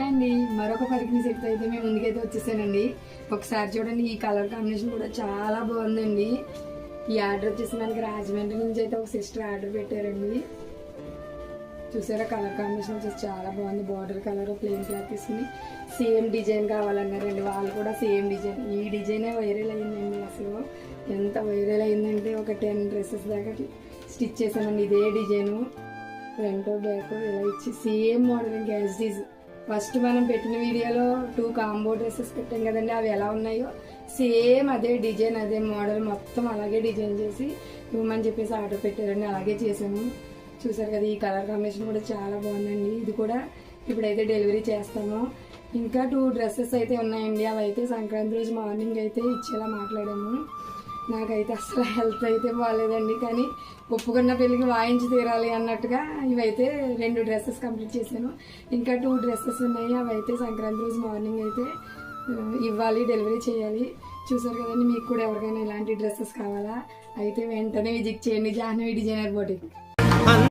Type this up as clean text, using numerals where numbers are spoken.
అండి మరొక పరికిని సెట్ అయితే మేము ముందుకైతే వచ్చేసానండి. ఒకసారి చూడండి, ఈ కలర్ కాంబినేషన్ కూడా చాలా బాగుందండి. ఈ ఆర్డర్ వచ్చేసి మనకి రాజమండ్రి నుంచి అయితే ఒక సిస్టర్ ఆర్డర్ పెట్టారండి. చూసారా, కలర్ కాంబినేషన్ వచ్చేసి చాలా బాగుంది. బార్డర్ కలర్ ప్లెయిన్ క్లాత్ తీసుకుని సేమ్ డిజైన్ కావాలన్నారండి. వాళ్ళు కూడా సేమ్ డిజైన్. ఈ డిజైనే వైరల్ అయిందండి. అసలు ఎంత వైరల్ అయిందంటే ఒక 10 డ్రెస్సెస్ దాకా స్టిచ్ చేసామండి. ఇదే డిజైను ఫ్రంట్ బ్యాక్ ఇలా ఇచ్చి సేమ్ మోడల్ ఇంకా యాజ్. ఫస్ట్ మనం పెట్టిన వీడియోలో 2 కాంబో డ్రెస్సెస్ పెట్టాం కదండి, అవి ఎలా ఉన్నాయో సేమ్ అదే డిజైన్ అదే మోడల్ మొత్తం అలాగే డిజైన్ చేసి ఇవ్వమని చెప్పేసి ఆర్డర్ పెట్టారండి. అలాగే చేసాము. చూసారు కదా, ఈ కలర్ కాంబినేషన్ కూడా చాలా బాగుందండి. ఇది కూడా ఇప్పుడైతే డెలివరీ చేస్తాము. ఇంకా 2 డ్రెస్సెస్ అయితే ఉన్నాయండి. అవి అయితే సంక్రాంతి రోజు మార్నింగ్ అయితే ఇచ్చేలా మాట్లాడాము. నాకైతే అసలు హెల్త్ అయితే బాగాలేదండి, కానీ ఒప్పుకున్న పెళ్ళికి వాయించి తీరాలి అన్నట్టుగా ఇవైతే 2 డ్రెస్సెస్ కంప్లీట్ చేశాను. ఇంకా 2 డ్రెస్సెస్ ఉన్నాయి. అవి అయితే సంక్రాంతి రోజు మార్నింగ్ అయితే ఇవ్వాలి, డెలివరీ చేయాలి. చూసారు కదండి, మీకు కూడా ఎవరికైనా ఇలాంటి డ్రెస్సెస్ కావాలా అయితే వెంటనే విజిట్ చేయండి జాహ్నవి డిజైనర్ బొటిక్.